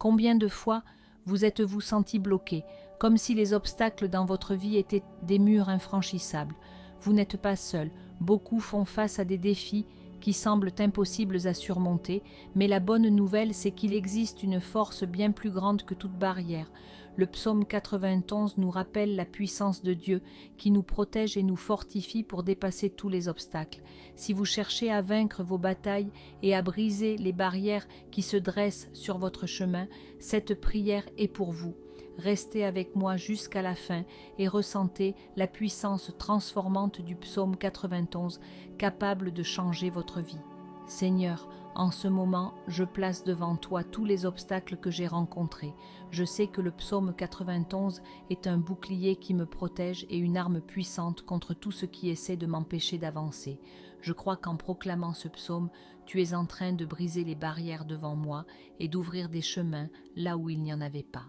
Combien de fois vous êtes-vous senti bloqué, comme si les obstacles dans votre vie étaient des murs infranchissables? Vous n'êtes pas seul, beaucoup font face à des défis qui semblent impossibles à surmonter, mais la bonne nouvelle, c'est qu'il existe une force bien plus grande que toute barrière. Le psaume 91 nous rappelle la puissance de Dieu qui nous protège et nous fortifie pour dépasser tous les obstacles. Si vous cherchez à vaincre vos batailles et à briser les barrières qui se dressent sur votre chemin, cette prière est pour vous. Restez avec moi jusqu'à la fin et ressentez la puissance transformante du psaume 91, capable de changer votre vie. Seigneur, en ce moment, je place devant toi tous les obstacles que j'ai rencontrés. Je sais que le psaume 91 est un bouclier qui me protège et une arme puissante contre tout ce qui essaie de m'empêcher d'avancer. Je crois qu'en proclamant ce psaume, tu es en train de briser les barrières devant moi et d'ouvrir des chemins là où il n'y en avait pas.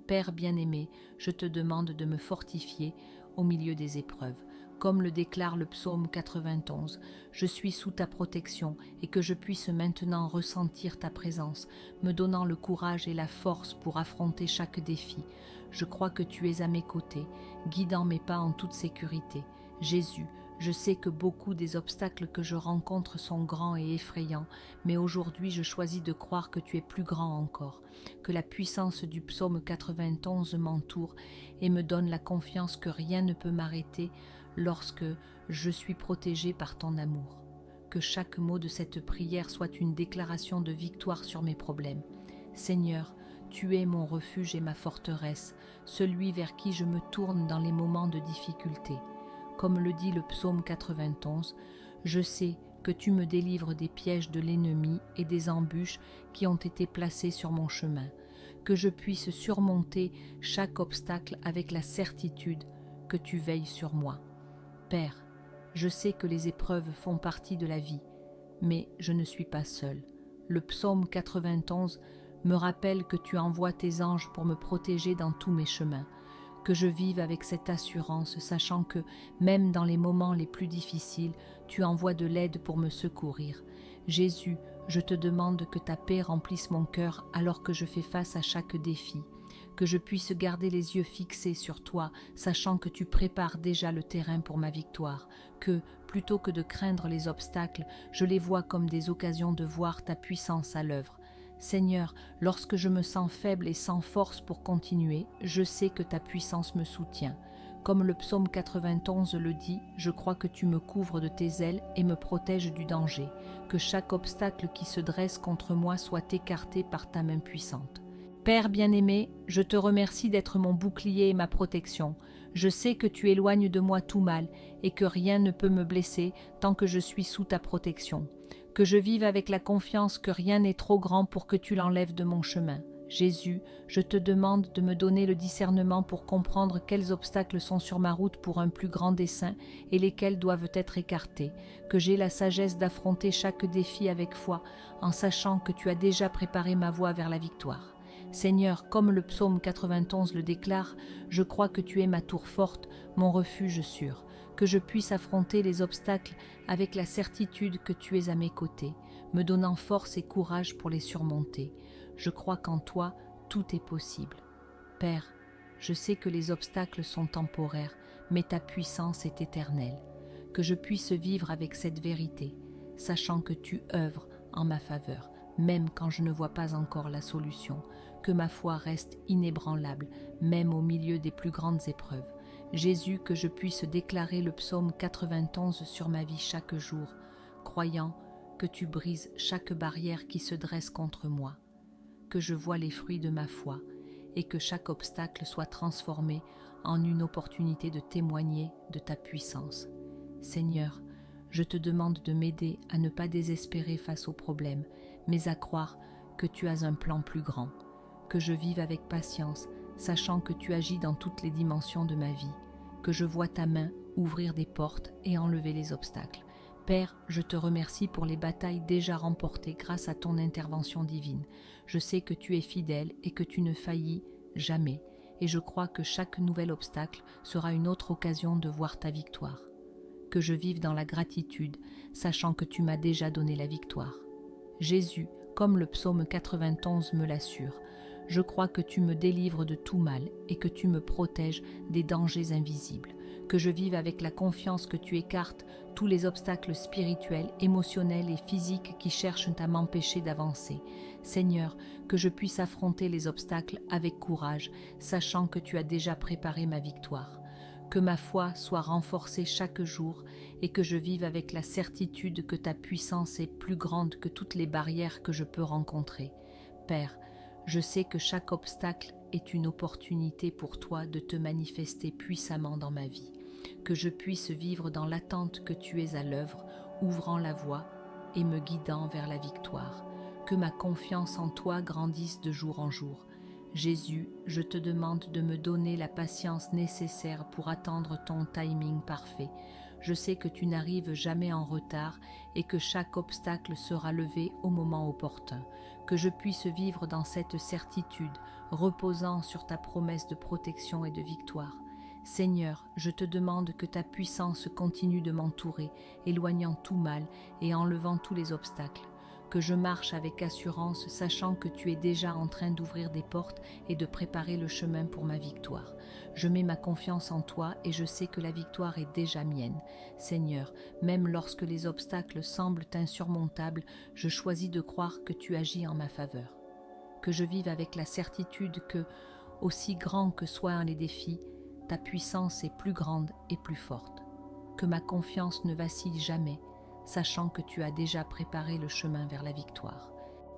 Père bien-aimé, je te demande de me fortifier au milieu des épreuves. Comme le déclare le psaume 91, je suis sous ta protection et que je puisse maintenant ressentir ta présence, me donnant le courage et la force pour affronter chaque défi. Je crois que tu es à mes côtés, guidant mes pas en toute sécurité. Jésus, je sais que beaucoup des obstacles que je rencontre sont grands et effrayants, mais aujourd'hui je choisis de croire que tu es plus grand encore, que la puissance du psaume 91 m'entoure et me donne la confiance que rien ne peut m'arrêter lorsque je suis protégé par ton amour. Que chaque mot de cette prière soit une déclaration de victoire sur mes problèmes. Seigneur, tu es mon refuge et ma forteresse, celui vers qui je me tourne dans les moments de difficulté. Comme le dit le psaume 91, je sais que tu me délivres des pièges de l'ennemi et des embûches qui ont été placées sur mon chemin, que je puisse surmonter chaque obstacle avec la certitude que tu veilles sur moi. Père, je sais que les épreuves font partie de la vie, mais je ne suis pas seul. Le psaume 91 me rappelle que tu envoies tes anges pour me protéger dans tous mes chemins, que je vive avec cette assurance, sachant que, même dans les moments les plus difficiles, tu envoies de l'aide pour me secourir. Jésus, je te demande que ta paix remplisse mon cœur alors que je fais face à chaque défi, que je puisse garder les yeux fixés sur toi, sachant que tu prépares déjà le terrain pour ma victoire, que, plutôt que de craindre les obstacles, je les vois comme des occasions de voir ta puissance à l'œuvre. Seigneur, lorsque je me sens faible et sans force pour continuer, je sais que ta puissance me soutient. Comme le psaume 91 le dit, je crois que tu me couvres de tes ailes et me protèges du danger, que chaque obstacle qui se dresse contre moi soit écarté par ta main puissante. Père bien-aimé, je te remercie d'être mon bouclier et ma protection. Je sais que tu éloignes de moi tout mal et que rien ne peut me blesser tant que je suis sous ta protection. Que je vive avec la confiance que rien n'est trop grand pour que tu l'enlèves de mon chemin. Jésus, je te demande de me donner le discernement pour comprendre quels obstacles sont sur ma route pour un plus grand dessein et lesquels doivent être écartés. Que j'ai la sagesse d'affronter chaque défi avec foi, en sachant que tu as déjà préparé ma voie vers la victoire. Seigneur, comme le psaume 91 le déclare, je crois que tu es ma tour forte, mon refuge sûr, que je puisse affronter les obstacles avec la certitude que tu es à mes côtés, me donnant force et courage pour les surmonter. Je crois qu'en toi, tout est possible. Père, je sais que les obstacles sont temporaires, mais ta puissance est éternelle. Que je puisse vivre avec cette vérité, sachant que tu œuvres en ma faveur, même quand je ne vois pas encore la solution, que ma foi reste inébranlable, même au milieu des plus grandes épreuves. Jésus, que je puisse déclarer le psaume 91 sur ma vie chaque jour, croyant que tu brises chaque barrière qui se dresse contre moi, que je vois les fruits de ma foi et que chaque obstacle soit transformé en une opportunité de témoigner de ta puissance. Seigneur, je te demande de m'aider à ne pas désespérer face aux problèmes, mais à croire que tu as un plan plus grand, que je vive avec patience, sachant que tu agis dans toutes les dimensions de ma vie, que je vois ta main ouvrir des portes et enlever les obstacles. Père, je te remercie pour les batailles déjà remportées grâce à ton intervention divine. Je sais que tu es fidèle et que tu ne faillis jamais, et je crois que chaque nouvel obstacle sera une autre occasion de voir ta victoire. Que je vive dans la gratitude, sachant que tu m'as déjà donné la victoire. Jésus, comme le psaume 91 me l'assure, Je crois que tu me délivres de tout mal et que tu me protèges des dangers invisibles. Que je vive avec la confiance que tu écartes tous les obstacles spirituels, émotionnels et physiques qui cherchent à m'empêcher d'avancer. Seigneur, que je puisse affronter les obstacles avec courage, sachant que tu as déjà préparé ma victoire. Que ma foi soit renforcée chaque jour et que je vive avec la certitude que ta puissance est plus grande que toutes les barrières que je peux rencontrer. Père, je sais que chaque obstacle est une opportunité pour toi de te manifester puissamment dans ma vie. Que je puisse vivre dans l'attente que tu es à l'œuvre, ouvrant la voie et me guidant vers la victoire. Que ma confiance en toi grandisse de jour en jour. Jésus, je te demande de me donner la patience nécessaire pour attendre ton timing parfait. Je sais que tu n'arrives jamais en retard et que chaque obstacle sera levé au moment opportun. Que je puisse vivre dans cette certitude, reposant sur ta promesse de protection et de victoire. Seigneur, je te demande que ta puissance continue de m'entourer, éloignant tout mal et enlevant tous les obstacles. Que je marche avec assurance, sachant que tu es déjà en train d'ouvrir des portes et de préparer le chemin pour ma victoire. Je mets ma confiance en toi et je sais que la victoire est déjà mienne. Seigneur, même lorsque les obstacles semblent insurmontables, je choisis de croire que tu agis en ma faveur. Que je vive avec la certitude que, aussi grands que soient les défis, ta puissance est plus grande et plus forte. Que ma confiance ne vacille jamais, sachant que tu as déjà préparé le chemin vers la victoire.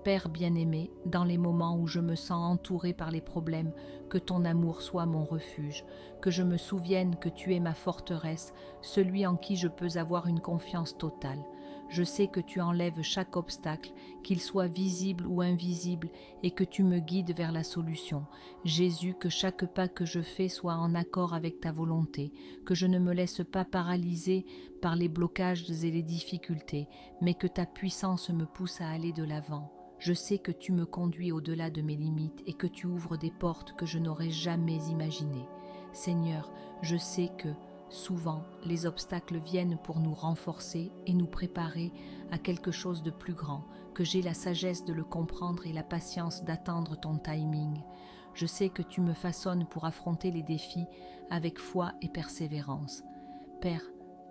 Père bien-aimé, dans les moments où je me sens entouré par les problèmes, que ton amour soit mon refuge, que je me souvienne que tu es ma forteresse, celui en qui je peux avoir une confiance totale. Je sais que tu enlèves chaque obstacle, qu'il soit visible ou invisible, et que tu me guides vers la solution. Jésus, que chaque pas que je fais soit en accord avec ta volonté, que je ne me laisse pas paralyser par les blocages et les difficultés, mais que ta puissance me pousse à aller de l'avant. Je sais que tu me conduis au-delà de mes limites et que tu ouvres des portes que je n'aurais jamais imaginées. Seigneur, je sais que, souvent, les obstacles viennent pour nous renforcer et nous préparer à quelque chose de plus grand, que j'ai la sagesse de le comprendre et la patience d'attendre ton timing. Je sais que tu me façonnes pour affronter les défis avec foi et persévérance. Père,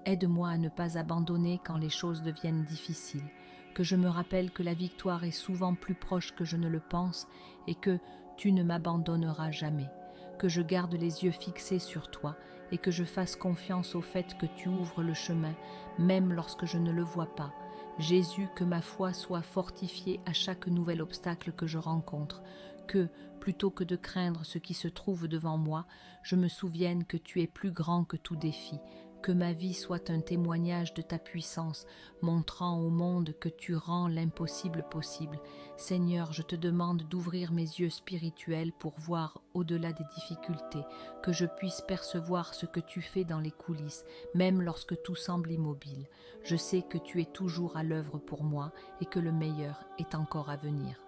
aide-moi à ne pas abandonner quand les choses deviennent difficiles, que je me rappelle que la victoire est souvent plus proche que je ne le pense et que tu ne m'abandonneras jamais, que je garde les yeux fixés sur toi et que je fasse confiance au fait que tu ouvres le chemin, même lorsque je ne le vois pas. Jésus, que ma foi soit fortifiée à chaque nouvel obstacle que je rencontre, que, plutôt que de craindre ce qui se trouve devant moi, je me souvienne que tu es plus grand que tout défi, que ma vie soit un témoignage de ta puissance, montrant au monde que tu rends l'impossible possible. Seigneur, je te demande d'ouvrir mes yeux spirituels pour voir au-delà des difficultés, que je puisse percevoir ce que tu fais dans les coulisses, même lorsque tout semble immobile. Je sais que tu es toujours à l'œuvre pour moi et que le meilleur est encore à venir.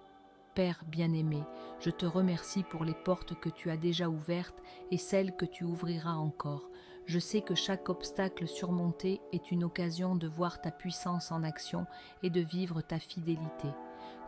Père bien-aimé, je te remercie pour les portes que tu as déjà ouvertes et celles que tu ouvriras encore. Je sais que chaque obstacle surmonté est une occasion de voir ta puissance en action et de vivre ta fidélité.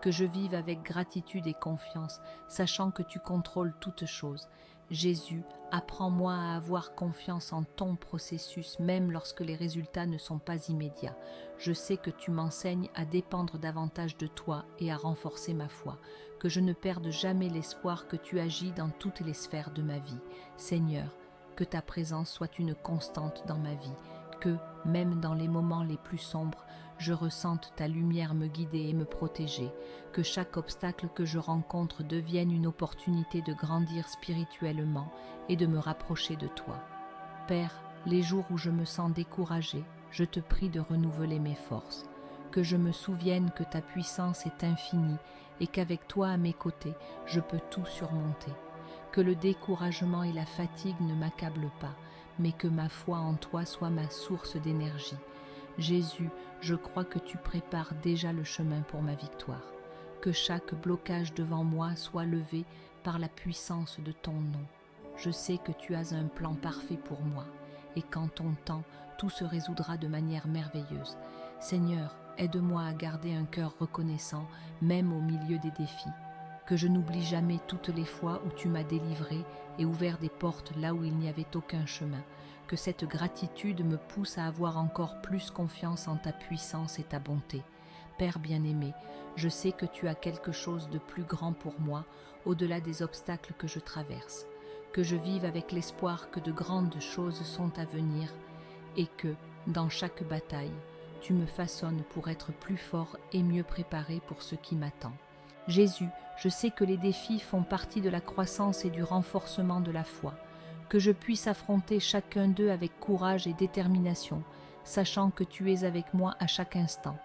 Que je vive avec gratitude et confiance, sachant que tu contrôles toutes choses. Jésus, apprends-moi à avoir confiance en ton processus, même lorsque les résultats ne sont pas immédiats. Je sais que tu m'enseignes à dépendre davantage de toi et à renforcer ma foi. Que je ne perde jamais l'espoir que tu agis dans toutes les sphères de ma vie. Seigneur, que ta présence soit une constante dans ma vie, que, même dans les moments les plus sombres, je ressente ta lumière me guider et me protéger, que chaque obstacle que je rencontre devienne une opportunité de grandir spirituellement et de me rapprocher de toi. Père, les jours où je me sens découragé, je te prie de renouveler mes forces, que je me souvienne que ta puissance est infinie et qu'avec toi à mes côtés, je peux tout surmonter. Que le découragement et la fatigue ne m'accablent pas, mais que ma foi en toi soit ma source d'énergie. Jésus, je crois que tu prépares déjà le chemin pour ma victoire. Que chaque blocage devant moi soit levé par la puissance de ton nom. Je sais que tu as un plan parfait pour moi, et qu'en ton temps, tout se résoudra de manière merveilleuse. Seigneur, aide-moi à garder un cœur reconnaissant, même au milieu des défis. que je n'oublie jamais toutes les fois où tu m'as délivré et ouvert des portes là où il n'y avait aucun chemin, que cette gratitude me pousse à avoir encore plus confiance en ta puissance et ta bonté. Père bien-aimé, je sais que tu as quelque chose de plus grand pour moi, au-delà des obstacles que je traverse, que je vive avec l'espoir que de grandes choses sont à venir et que, dans chaque bataille, tu me façonnes pour être plus fort et mieux préparé pour ce qui m'attend. Jésus, je sais que les défis font partie de la croissance et du renforcement de la foi, que je puisse affronter chacun d'eux avec courage et détermination, sachant que tu es avec moi à chaque instant,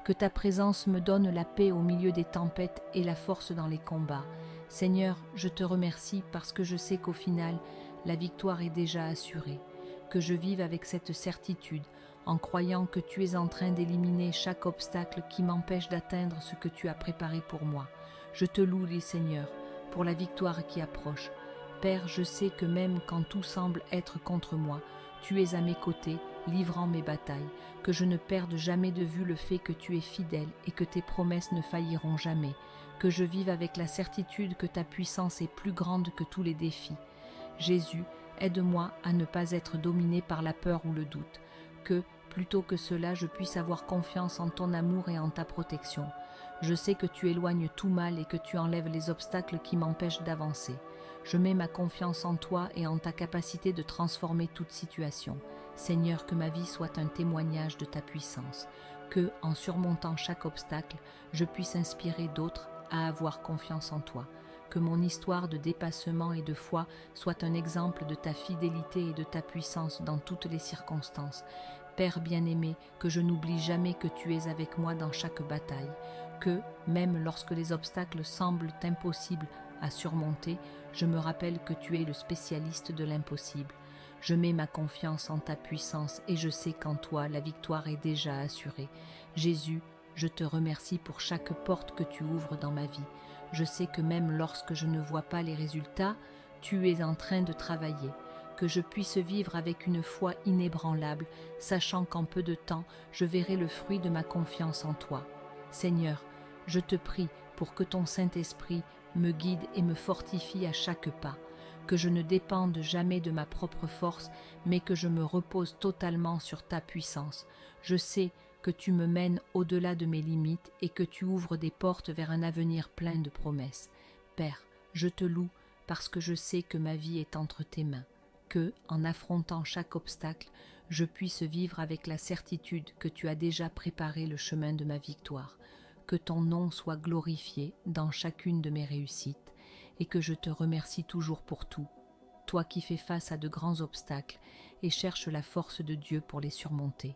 que ta présence me donne la paix au milieu des tempêtes et la force dans les combats. Seigneur, je te remercie parce que je sais qu'au final, la victoire est déjà assurée, que je vive avec cette certitude, en croyant que tu es en train d'éliminer chaque obstacle qui m'empêche d'atteindre ce que tu as préparé pour moi. Je te loue, Seigneur, pour la victoire qui approche. Père, je sais que même quand tout semble être contre moi, tu es à mes côtés, livrant mes batailles, que je ne perde jamais de vue le fait que tu es fidèle et que tes promesses ne failliront jamais, que je vive avec la certitude que ta puissance est plus grande que tous les défis. Jésus, aide-moi à ne pas être dominé par la peur ou le doute, que, plutôt que cela, je puisse avoir confiance en ton amour et en ta protection. Je sais que tu éloignes tout mal et que tu enlèves les obstacles qui m'empêchent d'avancer. Je mets ma confiance en toi et en ta capacité de transformer toute situation. Seigneur, que ma vie soit un témoignage de ta puissance, que, en surmontant chaque obstacle, je puisse inspirer d'autres à avoir confiance en toi. Que mon histoire de dépassement et de foi soit un exemple de ta fidélité et de ta puissance dans toutes les circonstances. Père bien-aimé, que je n'oublie jamais que tu es avec moi dans chaque bataille, que, même lorsque les obstacles semblent impossibles à surmonter, je me rappelle que tu es le spécialiste de l'impossible. Je mets ma confiance en ta puissance et je sais qu'en toi la victoire est déjà assurée. Jésus, je te remercie pour chaque porte que tu ouvres dans ma vie. Je sais que même lorsque je ne vois pas les résultats, tu es en train de travailler, que je puisse vivre avec une foi inébranlable, sachant qu'en peu de temps, je verrai le fruit de ma confiance en toi. Seigneur, je te prie pour que ton Saint-Esprit me guide et me fortifie à chaque pas, que je ne dépende jamais de ma propre force, mais que je me repose totalement sur ta puissance. Je sais que tu me mènes au-delà de mes limites et que tu ouvres des portes vers un avenir plein de promesses. Père, je te loue parce que je sais que ma vie est entre tes mains, que, en affrontant chaque obstacle, je puisse vivre avec la certitude que tu as déjà préparé le chemin de ma victoire, que ton nom soit glorifié dans chacune de mes réussites et que je te remercie toujours pour tout, toi qui fais face à de grands obstacles et cherches la force de Dieu pour les surmonter.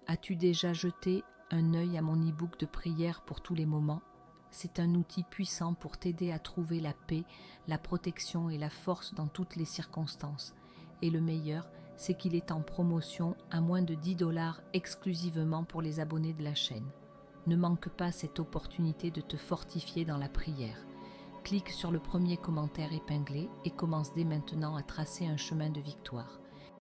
As-tu déjà jeté un œil à mon e-book de prière pour tous les moments? C'est un outil puissant pour t'aider à trouver la paix, la protection et la force dans toutes les circonstances. Et le meilleur, c'est qu'il est en promotion à moins de 10$ exclusivement pour les abonnés de la chaîne. Ne manque pas cette opportunité de te fortifier dans la prière. Clique sur le premier commentaire épinglé et commence dès maintenant à tracer un chemin de victoire.